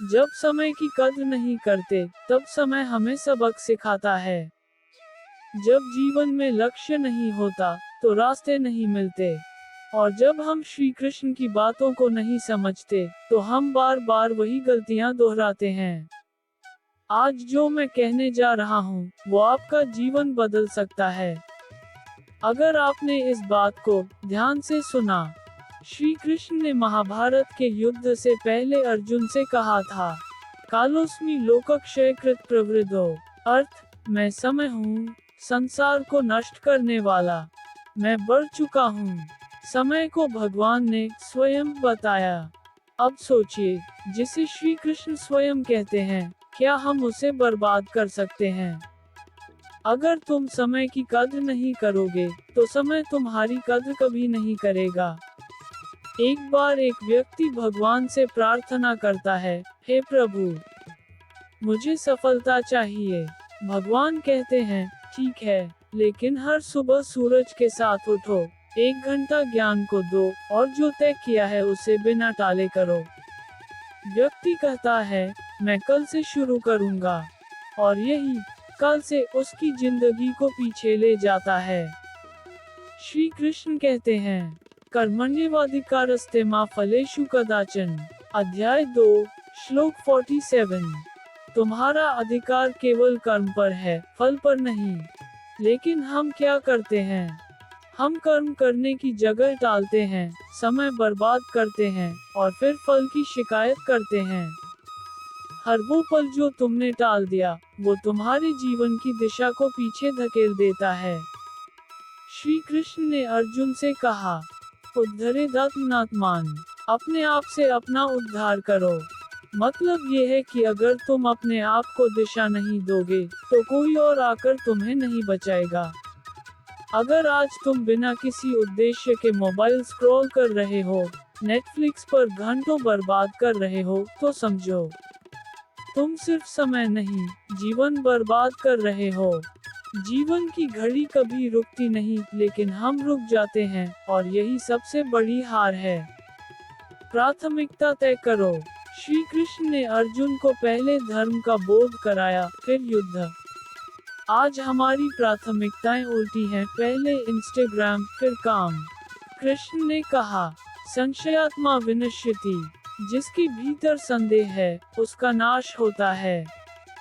जब समय की कद्र नहीं करते, तब समय हमें सबक सिखाता है। जब जीवन में लक्ष्य नहीं होता, तो रास्ते नहीं मिलते। और जब हम श्री कृष्ण की बातों को नहीं समझते, तो हम बार बार वही गलतियां दोहराते हैं। आज जो मैं कहने जा रहा हूँ, वो आपका जीवन बदल सकता है। अगर आपने इस बात को ध्यान से सुना। श्री कृष्ण ने महाभारत के युद्ध से पहले अर्जुन से कहा था, कालोस्मि लोकक्षयकृत प्रवृद्धो, अर्थ, मैं समय हूँ, संसार को नष्ट करने वाला। मैं बढ़ चुका हूँ। समय को भगवान ने स्वयं बताया। अब सोचिए, जिसे श्री कृष्ण स्वयं कहते हैं, क्या हम उसे बर्बाद कर सकते हैं? अगर तुम समय की कद्र नहीं करोगे, तो समय तुम्हारी कद्र कभी नहीं करेगा। एक बार एक व्यक्ति भगवान से प्रार्थना करता है, हे प्रभु, मुझे सफलता चाहिए। भगवान कहते हैं, ठीक है, लेकिन हर सुबह सूरज के साथ उठो, 1 घंटा ज्ञान को दो, और जो तय किया है उसे बिना टाले करो। व्यक्ति कहता है, मैं कल से शुरू करूंगा, और यही कल से उसकी जिंदगी को पीछे ले जाता है। श्री कृष्ण कहते हैं, कर्मण्येवाधिकारस्ते मा फलेषु कदाचन, अध्याय 2, श्लोक 47। तुम्हारा अधिकार केवल कर्म पर है, फल पर नहीं। लेकिन हम क्या करते हैं? हम कर्म करने की जगह टालते हैं, समय बर्बाद करते हैं, और फिर फल की शिकायत करते हैं। हर वो पल जो तुमने टाल दिया, वो तुम्हारे जीवन की दिशा को पीछे धकेल देता है। श्री कृष्ण ने अर्जुन से कहा, उद्धरेदात्मनात्मान, अपने आप से अपना उद्धार करो। मतलब ये है कि अगर तुम अपने आप को दिशा नहीं दोगे, तो कोई और आकर तुम्हें नहीं बचाएगा। अगर आज तुम बिना किसी उद्देश्य के मोबाइल स्क्रॉल कर रहे हो, नेटफ्लिक्स पर घंटों बर्बाद कर रहे हो, तो समझो, तुम सिर्फ समय नहीं, जीवन बर्बाद कर रहे हो। जीवन की घड़ी कभी रुकती नहीं, लेकिन हम रुक जाते हैं, और यही सबसे बड़ी हार है। प्राथमिकता तय करो। श्री कृष्ण ने अर्जुन को पहले धर्म का बोध कराया, फिर युद्ध। आज हमारी प्राथमिकताएं उल्टी हैं, पहले इंस्टाग्राम, फिर काम। कृष्ण ने कहा, संशयात्मा विनश्यति, जिसके भीतर संदेह है, उसका नाश होता है।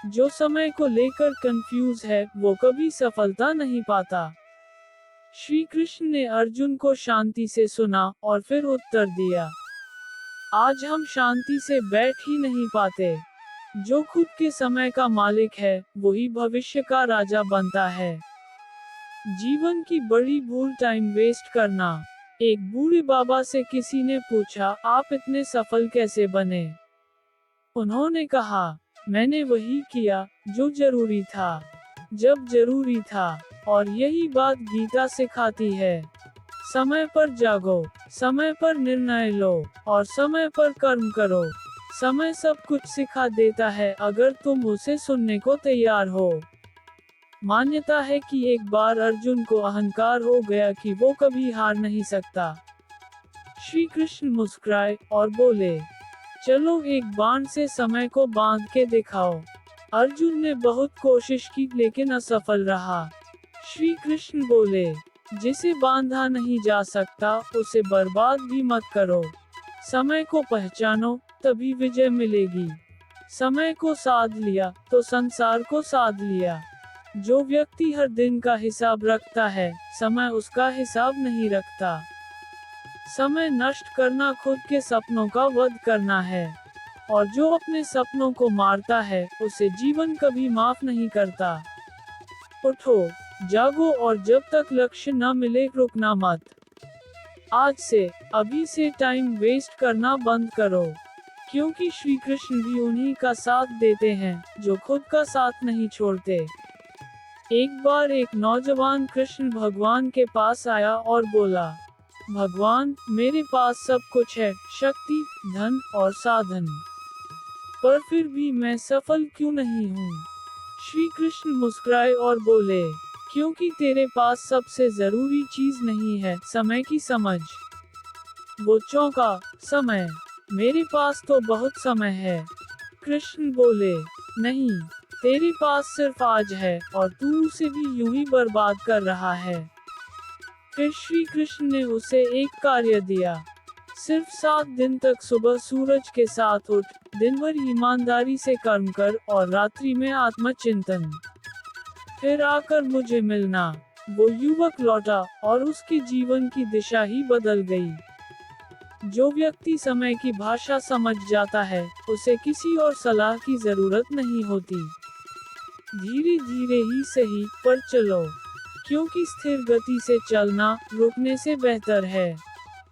जो समय को लेकर कंफ्यूज है, वो कभी सफलता नहीं पाता। श्री कृष्ण ने अर्जुन को शांति से सुना, और फिर उत्तर दिया। आज हम शांति से बैठ ही नहीं पाते। जो खुद के समय का मालिक है, वही भविष्य का राजा बनता है। जीवन की बड़ी भूल टाइम वेस्ट करना। एक बूढ़े बाबा से किसी ने पूछा, आप इतने सफल कैसे बने? उन्होंने कहा, मैंने वही किया जो जरूरी था, जब जरूरी था। और यही बात गीता सिखाती है। समय पर जागो, समय पर निर्णय लो, और समय पर कर्म करो। समय सब कुछ सिखा देता है, अगर तुम उसे सुनने को तैयार हो। मान्यता है कि एक बार अर्जुन को अहंकार हो गया कि वो कभी हार नहीं सकता। श्री कृष्ण मुस्कुराए और बोले, चलो एक बाण से समय को बांध के दिखाओ। अर्जुन ने बहुत कोशिश की, लेकिन असफल रहा। श्री कृष्ण बोले, जिसे बांधा नहीं जा सकता, उसे बर्बाद भी मत करो। समय को पहचानो, तभी विजय मिलेगी। समय को साध लिया, तो संसार को साध लिया। जो व्यक्ति हर दिन का हिसाब रखता है, समय उसका हिसाब नहीं रखता। समय नष्ट करना खुद के सपनों का वध करना है। और जो अपने सपनों को मारता है, उसे जीवन कभी माफ नहीं करता। उठो, जागो, और जब तक लक्ष्य न मिले, रुकना मत। आज से, अभी से टाइम वेस्ट करना बंद करो। क्योंकि श्री कृष्ण भी उन्हीं का साथ देते हैं, जो खुद का साथ नहीं छोड़ते। एक बार एक नौजवान कृष्ण भगवान के पास आया और बोला, भगवान, मेरे पास सब कुछ है, शक्ति, धन और साधन, पर फिर भी मैं सफल क्यों नहीं हूँ? श्री कृष्ण मुस्कुराए और बोले, क्योंकि तेरे पास सबसे जरूरी चीज नहीं है, समय की समझ। वो चौंका, समय? मेरे पास तो बहुत समय है। कृष्ण बोले, नहीं, तेरे पास सिर्फ आज है और तू उसे भी यूं ही बर्बाद कर रहा है। फिर श्री कृष्ण ने उसे एक कार्य दिया, सिर्फ 7 दिन तक सुबह सूरज के साथ उठ, दिन भर ईमानदारी से कर्म कर और रात्रि में आत्मचिंतन, फिर आकर मुझे मिलना। वो युवक लौटा और उसके जीवन की दिशा ही बदल गई। जो व्यक्ति समय की भाषा समझ जाता है, उसे किसी और सलाह की जरूरत नहीं होती। धीरे धीरे ही सही, पर चलो, क्योंकि स्थिर गति से चलना रुकने से बेहतर है।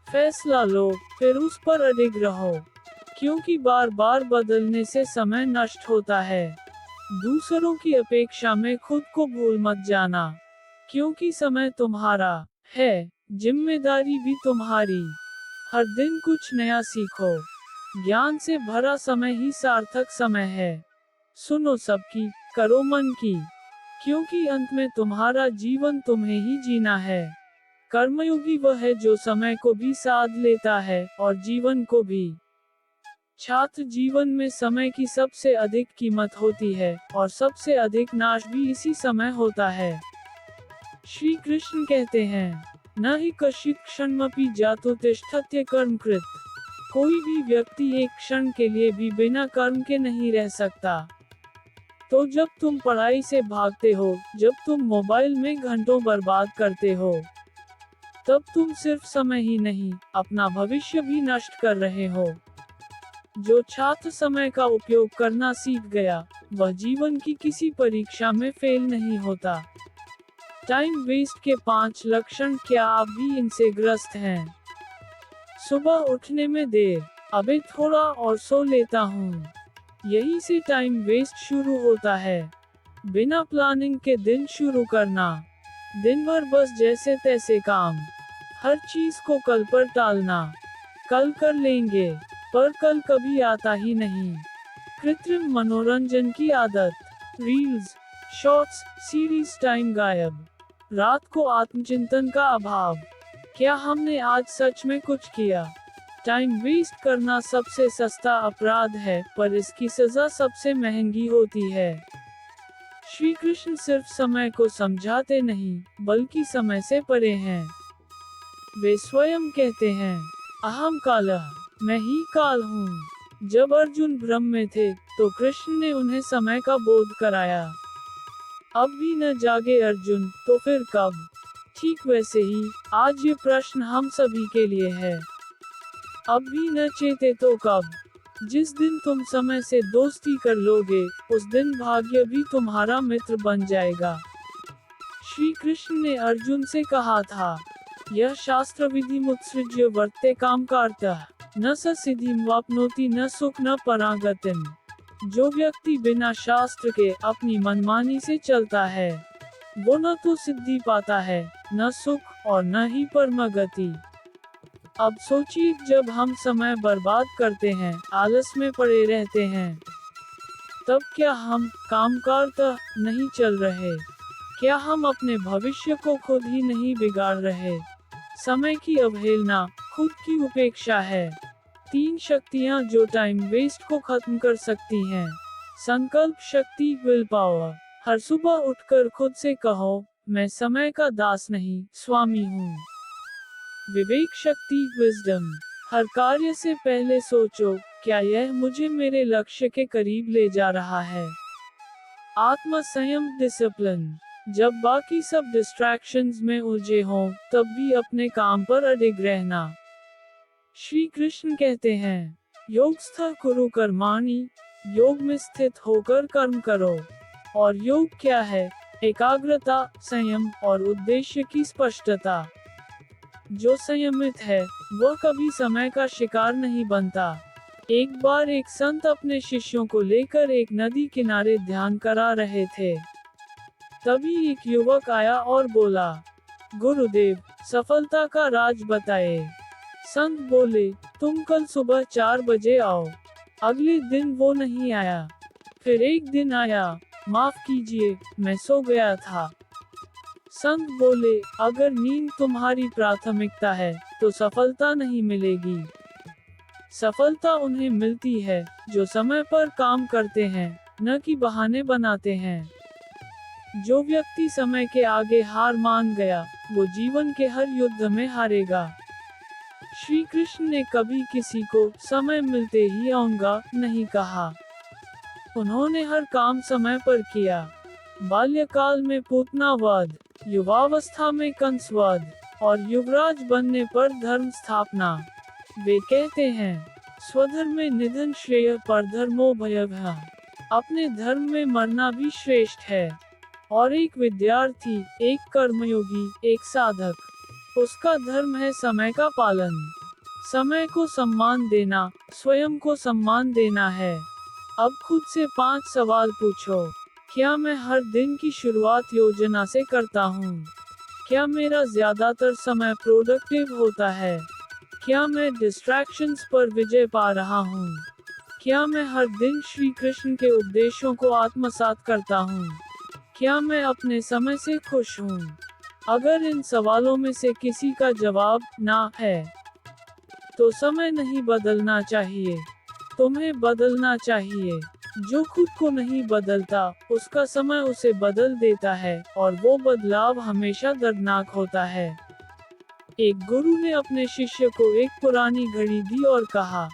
फैसला लो, फिर उस पर अडिग रहो, क्योंकि बार बार बदलने से समय नष्ट होता है। दूसरों की अपेक्षा में खुद को भूल मत जाना, क्योंकि समय तुम्हारा है, जिम्मेदारी भी तुम्हारी। हर दिन कुछ नया सीखो, ज्ञान से भरा समय ही सार्थक समय है। सुनो सबकी, करो मन की, क्योंकि अंत में तुम्हारा जीवन तुम्हें ही जीना है। कर्मयोगी वह है जो समय को भी साध लेता है और जीवन को भी। छात्र जीवन में समय की सबसे अधिक कीमत होती है और सबसे अधिक नाश भी इसी समय होता है। श्री कृष्ण कहते हैं, न हि कश्चित् क्षणमपि जातु तिष्ठत्य कर्मकृत। कोई भी व्यक्ति एक क्षण के लिए भी बिना कर्म के नहीं रह सकता। तो जब तुम पढ़ाई से भागते हो, जब तुम मोबाइल में घंटों बर्बाद करते हो, तब तुम सिर्फ समय ही नहीं, अपना भविष्य भी नष्ट कर रहे हो। जो छात्र समय का उपयोग करना सीख गया, वह जीवन की किसी परीक्षा में फेल नहीं होता। टाइम वेस्ट के 5 लक्षण, क्या आप भी इनसे ग्रस्त हैं? सुबह उठने में देर, अबे थोड़ा और सो लेता हूँ, यही से टाइम वेस्ट शुरू होता है। बिना प्लानिंग के दिन शुरू करना, दिन भर बस जैसे तैसे काम, हर चीज को कल पर टालना, कल कर लेंगे, पर कल कभी आता ही नहीं। कृत्रिम मनोरंजन की आदत, रील्स, शॉर्ट्स, सीरीज, टाइम गायब। रात को आत्मचिंतन का अभाव, क्या हमने आज सच में कुछ किया? टाइम वेस्ट करना सबसे सस्ता अपराध है, पर इसकी सजा सबसे महंगी होती है। श्री कृष्ण सिर्फ समय को समझाते नहीं, बल्कि समय से परे हैं। वे स्वयं कहते हैं, अहम कालः, मैं ही काल हूँ। जब अर्जुन भ्रम में थे, तो कृष्ण ने उन्हें समय का बोध कराया। अब भी न जागे अर्जुन, तो फिर कब? ठीक वैसे ही, आज ये प्रश्न हम सभी के लिए है। अब भी न चेते तो कब? जिस दिन तुम समय से दोस्ती कर लोगे, उस दिन भाग्य भी तुम्हारा मित्र बन जाएगा। श्री कृष्ण ने अर्जुन से कहा था, यह शास्त्र विधि मुत्सृज्य वर्ते कामकार्तः, न स सिद्धिं वाप्नोति न सुख न परागतिम्। जो व्यक्ति बिना शास्त्र के अपनी मनमानी से चलता है, वो न तो सिद्धि पाता है, न सुख और न ही परम गति। अब सोचिए, जब हम समय बर्बाद करते हैं, आलस में पड़े रहते हैं, तब क्या हम कामकार्तः नहीं चल रहे? क्या हम अपने भविष्य को खुद ही नहीं बिगाड़ रहे? समय की अवहेलना खुद की उपेक्षा है। 3 शक्तियाँ जो टाइम वेस्ट को खत्म कर सकती हैं। संकल्प शक्ति, विल पावर। हर सुबह उठकर खुद से कहो, मैं समय का दास नहीं, स्वामी हूँ। विवेक शक्ति, विजडम। हर कार्य से पहले सोचो, क्या यह मुझे मेरे लक्ष्य के करीब ले जा रहा है? आत्म संयम, डिसिप्लिन। जब बाकी सब डिस्ट्रैक्शंस में उलझे हों, तब भी अपने काम पर अडिग रहना। श्री कृष्ण कहते हैं, योगस्थ कुरु कर्माणि, योग में स्थित होकर कर्म करो। और योग क्या है? एकाग्रता, संयम और उद्देश्य की स्पष्टता। जो संयमित है, वह कभी समय का शिकार नहीं बनता। एक बार एक संत अपने शिष्यों को लेकर एक नदी किनारे ध्यान करा रहे थे। तभी एक युवक आया और बोला, गुरुदेव, सफलता का राज बताए। संत बोले, तुम कल सुबह 4 बजे आओ। अगले दिन वो नहीं आया। फिर एक दिन आया, माफ कीजिए, मैं सो गया था। संत बोले, अगर नींद तुम्हारी प्राथमिकता है, तो सफलता नहीं मिलेगी। सफलता उन्हें मिलती है जो समय पर काम करते हैं, न कि बहाने बनाते हैं। जो व्यक्ति समय के आगे हार मान गया, वो जीवन के हर युद्ध में हारेगा। श्री कृष्ण ने कभी किसी को समय मिलते ही आऊंगा नहीं कहा। उन्होंने हर काम समय पर किया। बाल्यकाल में पूतनावध, युवावस्था में कंसवध और युवराज बनने पर धर्म स्थापना। वे कहते हैं, स्वधर्मे निधन श्रेय परधर्मो भयः। अपने धर्म में मरना भी श्रेष्ठ है। और एक विद्यार्थी, एक कर्मयोगी, एक साधक, उसका धर्म है समय का पालन। समय को सम्मान देना, स्वयं को सम्मान देना है। अब खुद से 5 सवाल पूछो। क्या मैं हर दिन की शुरुआत योजना से करता हूँ? क्या मेरा ज्यादातर समय प्रोडक्टिव होता है? क्या मैं डिस्ट्रैक्शंस पर विजय पा रहा हूँ? क्या मैं हर दिन श्री कृष्ण के उपदेशों को आत्मसात करता हूँ? क्या मैं अपने समय से खुश हूँ? अगर इन सवालों में से किसी का जवाब ना है, तो समय नहीं बदलना चाहिए। तुम्हें बदलना चाहिए। जो खुद को नहीं बदलता, उसका समय उसे बदल देता है, और वो बदलाव हमेशा दर्दनाक होता है। एक गुरु ने अपने शिष्य को एक पुरानी घड़ी दी और कहा,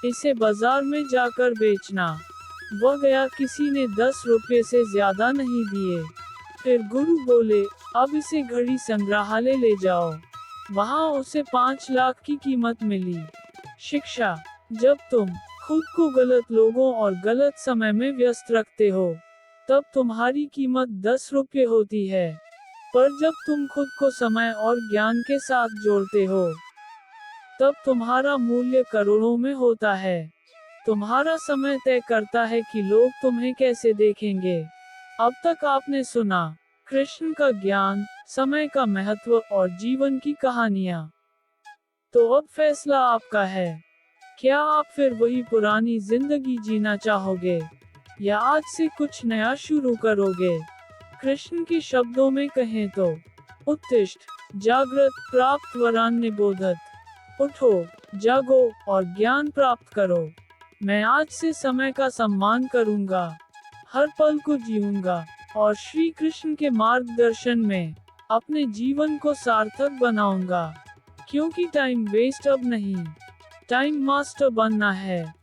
इसे बाजार में जाकर बेचना। वह गया, किसी ने 10 रुपये से ज्यादा नहीं दिए। फिर गुरु बोले, अब इसे घड़ी संग्रहालय ले जाओ। वहाँ उसे 5 लाख की कीमत मिली। शिक्षा: जब तुम खुद को गलत लोगों और गलत समय में व्यस्त रखते हो, तब तुम्हारी कीमत 10 रुपये होती है। पर जब तुम खुद को समय और ज्ञान के साथ जोड़ते हो, तब तुम्हारा मूल्य करोड़ों में होता है। तुम्हारा समय तय करता है कि लोग तुम्हें कैसे देखेंगे। अब तक आपने सुना कृष्ण का ज्ञान, समय का महत्व और जीवन की कहानियाँ। तो अब फैसला आपका है। क्या आप फिर वही पुरानी जिंदगी जीना चाहोगे, या आज से कुछ नया शुरू करोगे? कृष्ण के शब्दों में कहें तो, उत्तिष्ठ, जागृत, प्राप्त वरान निबोधत। उठो, जागो और ज्ञान प्राप्त करो। मैं आज से समय का सम्मान करूंगा, हर पल को जीऊंगा, और श्री कृष्ण के मार्गदर्शन में अपने जीवन को सार्थक बनाऊंगा। क्योंकि टाइम वेस्ट अब नहीं, टाइम मास्टर बनना है।